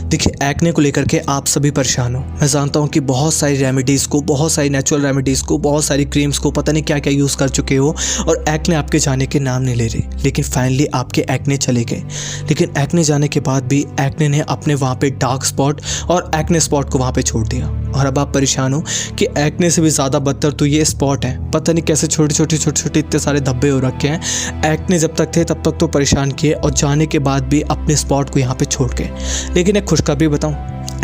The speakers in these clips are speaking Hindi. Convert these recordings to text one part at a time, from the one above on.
देखिए, एक्ने को लेकर के आप सभी परेशान हो। मैं जानता हूँ कि बहुत सारी रेमेडीज़ को, बहुत सारी नेचुरल रेमेडीज़ को, बहुत सारी क्रीम्स को, पता नहीं क्या क्या यूज़ कर चुके हो और एक्ने आपके जाने के नाम नहीं ले रही। लेकिन फाइनली आपके एक्ने चले गए। लेकिन एक्ने जाने के बाद भी एक्ने ने अपने वहाँ पे डार्क स्पॉट और एक्ने स्पॉट को वहाँ पे छोड़ दिया। और अब आप परेशान हो कि एक्ने से भी ज़्यादा बदतर तो ये स्पॉट है। पता नहीं कैसे छोटे छोटे इतने सारे धब्बे हो रखे हैं। एक्ने जब तक थे तब तक तो परेशान किए और जाने के बाद भी अपने स्पॉट को यहाँ पे छोड़ गए। लेकिन एक खुशखबरी बताऊं,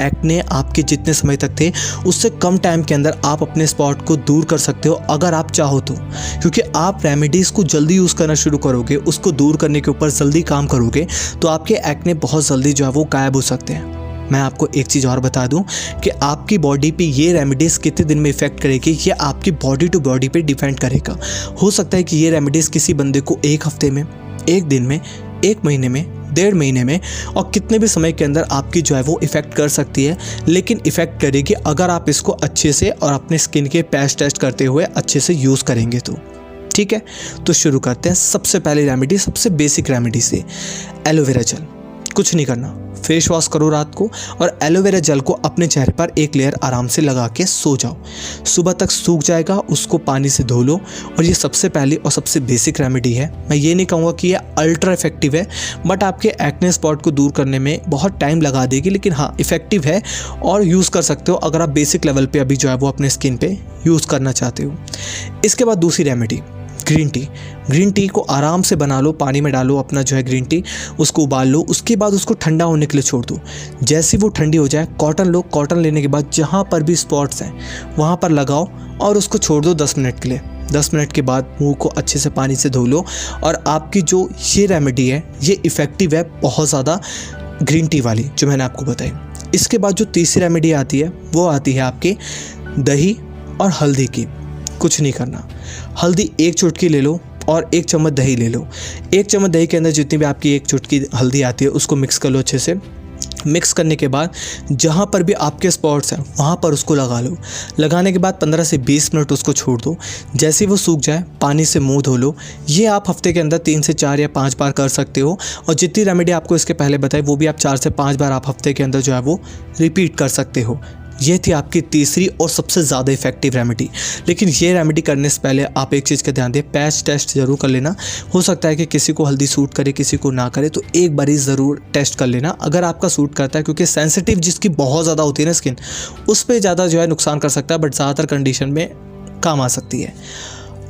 एक्ने आपके जितने समय तक थे उससे कम टाइम के अंदर आप अपने स्पॉट को दूर कर सकते हो अगर आप चाहो तो। क्योंकि आप रेमेडीज़ को जल्दी यूज़ करना शुरू करोगे, उसको दूर करने के ऊपर जल्दी काम करोगे तो आपके एक्ने बहुत जल्दी जो है वो गायब हो सकते हैं। मैं आपको एक चीज़ और बता दूं कि आपकी बॉडी पे ये रेमेडीज़ कितने दिन में इफ़ेक्ट करेगी, ये आपकी बॉडी टू बॉडी पे डिपेंड करेगा। हो सकता है कि ये रेमेडीज़ किसी बंदे को एक हफ्ते में, एक दिन में, एक महीने में, 1.5 महीने में और कितने भी समय के अंदर आपकी जो है वो इफ़ेक्ट कर सकती है। लेकिन इफ़ेक्ट करेगी अगर आप इसको अच्छे से और अपने स्किन के पैच टेस्ट करते हुए अच्छे से यूज़ करेंगे तो। ठीक है, तो शुरू करते हैं। सबसे पहली रेमेडी, सबसे बेसिक रेमेडी से, एलोवेरा जेल। कुछ नहीं करना, फेस वॉश करो रात को और एलोवेरा जेल को अपने चेहरे पर एक लेयर आराम से लगा के सो जाओ। सुबह तक सूख जाएगा, उसको पानी से धो लो। और ये सबसे पहली और सबसे बेसिक रेमेडी है। मैं ये नहीं कहूँगा कि ये अल्ट्रा इफेक्टिव है, बट आपके एक्ने स्पॉट को दूर करने में बहुत टाइम लगा देगी, लेकिन हाँ इफेक्टिव है और यूज़ कर सकते हो अगर आप बेसिक लेवल पर अभी जो है वो अपने स्किन पर यूज़ करना चाहते हो। इसके बाद दूसरी remedy, green tea. Green tea को आराम से बना लो, पानी में डालो अपना जो है ग्रीन टी, उसको उबाल लो। उसके बाद उसको ठंडा होने के लिए छोड़ दो। जैसे वो ठंडी हो जाए, कॉटन लो। कॉटन लेने के बाद जहाँ पर भी स्पॉट्स हैं वहाँ पर लगाओ और उसको छोड़ दो 10 मिनट के लिए। 10 मिनट के बाद मुंह को अच्छे से पानी से धो लो और आपकी जो ये रेमेडी है ये इफ़ेक्टिव है बहुत ज़्यादा, ग्रीन टी वाली जो मैंने आपको बताई। इसके बाद जो तीसरी रेमेडी आती है वो आती है आपकी दही और हल्दी की। कुछ नहीं करना, हल्दी 1 चुटकी ले लो और 1 चम्मच दही ले लो। 1 चम्मच दही के अंदर जितनी भी आपकी 1 चुटकी हल्दी आती है उसको मिक्स कर लो अच्छे से। मिक्स करने के बाद जहाँ पर भी आपके स्पॉट्स हैं वहाँ पर उसको लगा लो। लगाने के बाद 15 से 20 मिनट उसको छोड़ दो। जैसे ही वो सूख जाए पानी से मुंह धो लो। ये आप हफ्ते के अंदर 3 से 4 या 5 बार कर सकते हो। और जितनी रेमेडी आपको इसके पहले बताई वो भी आप 4 से 5 बार आप हफ्ते के अंदर जो है वो रिपीट कर सकते हो। ये थी आपकी तीसरी और सबसे ज़्यादा इफेक्टिव रेमेडी। लेकिन ये रेमेडी करने से पहले आप एक चीज़ का ध्यान दें, पैच टेस्ट ज़रूर कर लेना। हो सकता है कि किसी को हल्दी सूट करे, किसी को ना करे, तो एक बारी ज़रूर टेस्ट कर लेना अगर आपका सूट करता है। क्योंकि सेंसिटिव जिसकी बहुत ज़्यादा होती है ना स्किन, उस पर ज़्यादा जो है नुकसान कर सकता है, बट ज़्यादातर कंडीशन में काम आ सकती है।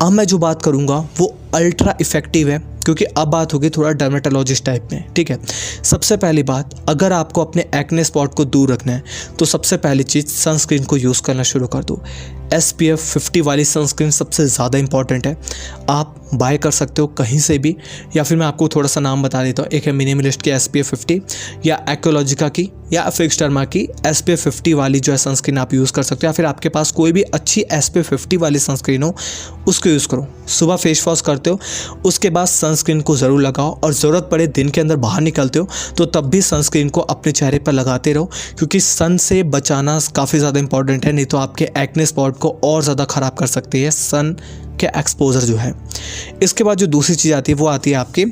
अब मैं जो बात करूँगा वो अल्ट्रा इफेक्टिव है, क्योंकि अब बात होगी थोड़ा डर्मेटोलॉजिस्ट टाइप में। ठीक है, सबसे पहली बात, अगर आपको अपने एक्ने स्पॉट को दूर रखना है तो सबसे पहली चीज़ सनस्क्रीन को यूज़ करना शुरू कर दो। SPF 50 वाली सनस्क्रीन सबसे ज़्यादा इंपॉर्टेंट है। आप बाय कर सकते हो कहीं से भी, या फिर मैं आपको थोड़ा सा नाम बता देता हूँ। एक है मिनिमलिस्ट की SPF 50, या एक्वालॉजिका की, या फिक्सडर्मा की SPF 50 वाली जो है सनस्क्रीन आप यूज़ कर सकते हो। या फिर आपके पास कोई भी अच्छी SPF 50 वाली सनस्क्रीन हो उसको यूज़ करो। सुबह फेस वॉश करते हो उसके बाद सनस्क्रीन को ज़रूर लगाओ, और ज़रूरत पड़े दिन के अंदर बाहर निकलते हो तो तब भी सनस्क्रीन को अपने चेहरे पर लगाते रहो। क्योंकि सन से बचाना काफ़ी ज़्यादा इंपॉर्टेंट है, नहीं तो आपके एक्ने स्पॉट को और ज़्यादा ख़राब कर सकती है सन के एक्सपोजर जो है। इसके बाद जो दूसरी चीज़ आती है वो आती है आपकी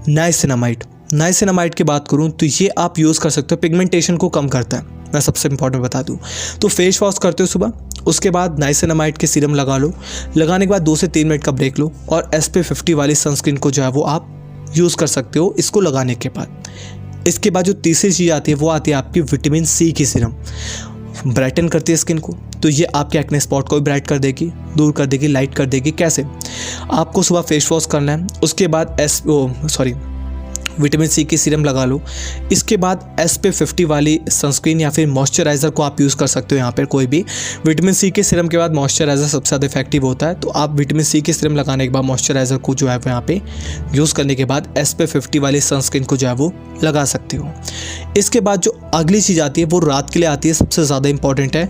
नाइसिनामाइड। नाइसिनामाइड की बात करूँ तो ये आप यूज़ कर सकते हो, पिगमेंटेशन को कम करता है। मैं सबसे इंपॉर्टेंट बता दूँ तो फेस वॉश करते हो सुबह, उसके बाद नाइसिनामाइड के सीरम लगा लो। लगाने के बाद 2 से 3 मिनट का ब्रेक लो और SPF 50 वाली सनस्क्रीन को जो है वो आप यूज़ कर सकते हो इसको लगाने के बाद। इसके बाद जो तीसरी चीज़ आती है वो आती है आपकी विटामिन C की सीरम। ब्राइटन करती है स्किन को, तो ये आपके एक्ने स्पॉट को भी ब्राइट कर देगी, दूर कर देगी, लाइट कर देगी। कैसे? आपको सुबह फेस वॉश करना है, उसके बाद विटामिन C की सीरम लगा लो। इसके बाद SPF 50 वाली सनस्क्रीन या फिर मॉइस्चराइज़र को आप यूज़ कर सकते हो। यहाँ पर कोई भी विटामिन C के सीरम के बाद मॉइस्चराइज़र सबसे ज़्यादा इफेक्टिव होता है, तो आप विटामिन C के सीरम लगाने के बाद मॉइस्चराइज़र को जो है वो यहाँ पे यूज़ करने के बाद SPF 50 वाली सनस्क्रीन को जो है वो लगा सकते हो। इसके बाद जो अगली चीज़ आती है वो रात के लिए आती है, सबसे ज़्यादा इंपॉर्टेंट है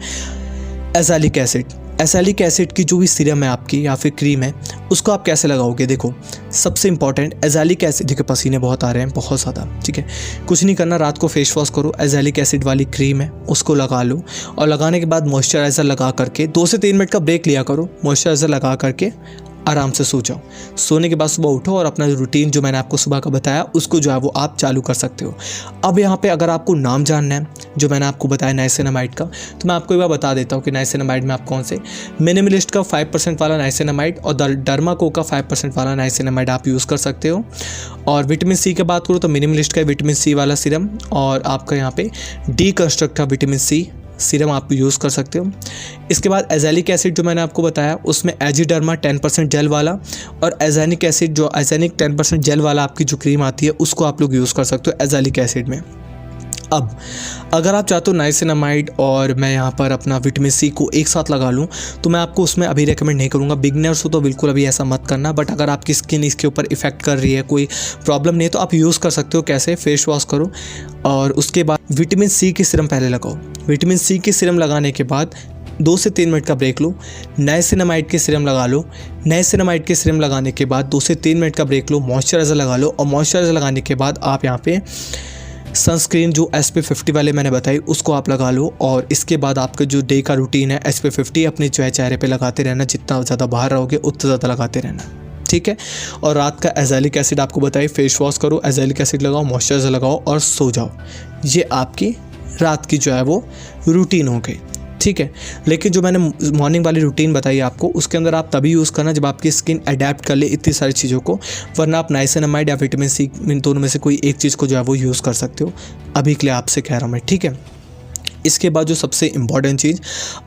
एज़ैलिक एसिड। एज़ैलिक एसिड की जो भी सीरम है आपकी या फिर क्रीम है उसको आप कैसे लगाओगे? देखो, सबसे इंपॉर्टेंट एज़ैलिक एसिड। देखो पसीने बहुत आ रहे हैं, बहुत ज़्यादा। ठीक है, कुछ नहीं करना, रात को फेस वॉश करो, एज़ैलिक एसिड वाली क्रीम है उसको लगा लो और लगाने के बाद मॉइस्चराइज़र लगा करके 2 से 3 मिनट का ब्रेक लिया करो। मॉइस्चराइज़र लगा करके आराम से सो जाओ। सोने के बाद सुबह उठो और अपना रूटीन जो मैंने आपको सुबह का बताया उसको जो है वो आप चालू कर सकते हो। अब यहाँ पे अगर आपको नाम जानना है जो मैंने आपको बताया नाइसिनामाइड का, तो मैं आपको एक बार बता देता हूँ कि नाइसिनामाइड में आप कौन से मिनिमलिस्ट का 5% वाला नाइसिनामाइड और डर्माको का 5% वाला नाइसिनामाइड आप यूज़ कर सकते हो। और विटामिन सी की बात करूँ तो मिनिमलिस्ट का विटामिन सी वाला सीरम और आपका यहाँ पे डीकंस्ट्रक्ट का विटामिन सी सीरम आप यूज़ कर सकते हो। इसके बाद एजेलिक एसिड जो मैंने आपको बताया उसमें एजिडर्मा 10% जेल वाला और एजेनिक एसिड जो एजेनिक 10% जेल वाला आपकी जो क्रीम आती है उसको आप लोग यूज़ कर सकते हो एजेलिक एसिड में। अब अगर आप चाहते हो नाइसिनामाइड और मैं यहाँ पर अपना विटामिन सी को एक साथ लगा लूँ तो मैं आपको उसमें अभी रेकमेंड नहीं करूँगा। बिगनर्स हो तो बिल्कुल अभी ऐसा मत करना, बट अगर आपकी स्किन इसके ऊपर इफेक्ट कर रही है, कोई प्रॉब्लम नहीं है, तो आप यूज़ कर सकते हो। कैसे? फेस वॉश करो और उसके बाद विटामिन सी की सीरम पहले लगाओ। विटामिन सी की सीरम लगाने के बाद 2 से 3 मिनट का ब्रेक लो, नाइसिनामाइड की सीरम लगा लो। नाइसिनामाइड की सीरम लगाने के बाद 2 से 3 मिनट का ब्रेक लो, मॉइस्चराइज़र लगा लो और मॉइस्चराइज़र लगाने के बाद आप यहाँ पे सनस्क्रीन जो SPF50 वाले मैंने बताई उसको आप लगा लो। और इसके बाद आपका जो डे का रूटीन है SPF50 अपने जो है चेहरे पे लगाते रहना, जितना ज़्यादा बाहर रहोगे उतना ज़्यादा लगाते रहना, ठीक है। और रात का एजेलिक एसिड आपको बताइए, फेस वॉश करो, एजेलिक एसिड लगाओ, मॉइस्चराइज़र लगाओ और सो जाओ। ये आपकी रात की जो है वो रूटीन हो गई, ठीक है। लेकिन जो मैंने मॉर्निंग वाली रूटीन बताई आपको उसके अंदर आप तभी यूज़ करना जब आपकी स्किन अडेप्ट कर ले इतनी सारी चीज़ों को, वरना आप नाइसिनामाइड या विटामिन सी इन दोनों में से कोई एक चीज़ को जो है वो यूज़ कर सकते हो। अभी के लिए आपसे कह रहा हूँ मैं, ठीक है। इसके बाद जो सबसे इम्पॉर्टेंट चीज़,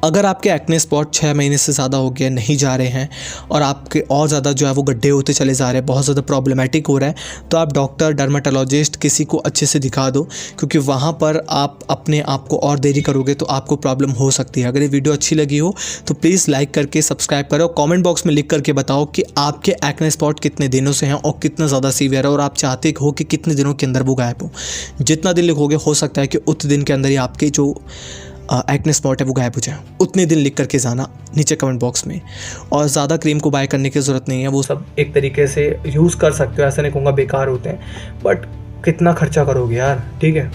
अगर आपके एक्ने स्पॉट 6 महीने से ज़्यादा हो गया, नहीं जा रहे हैं और आपके और ज़्यादा जो है वो गड्ढे होते चले जा रहे हैं, बहुत ज़्यादा प्रॉब्लमेटिक हो रहा है, तो आप डॉक्टर, डर्माटोलॉजिस्ट किसी को अच्छे से दिखा दो, क्योंकि वहाँ पर आप अपने आप को और देरी करोगे तो आपको प्रॉब्लम हो सकती है। अगर ये वीडियो अच्छी लगी हो तो प्लीज़ लाइक करके सब्सक्राइब करो। कॉमेंट बॉक्स में लिख करके बताओ कि आपके एक्ने स्पॉट कितने दिनों से हैं और कितना ज़्यादा सीवियर है और आप चाहते हो कि कितने दिनों के अंदर वो गायब हो। जितना दिन लिखोगे हो सकता है कि उतने दिन के अंदर ही आपके जो एक्ने स्पॉट है वो गायब हो जाए। उतने दिन लिख करके जाना नीचे कमेंट बॉक्स में। और ज़्यादा क्रीम को बाय करने की ज़रूरत नहीं है, वो सब एक तरीके से यूज़ कर सकते हो, ऐसा नहीं कहूँगा बेकार होते हैं, बट कितना खर्चा करोगे यार, ठीक है।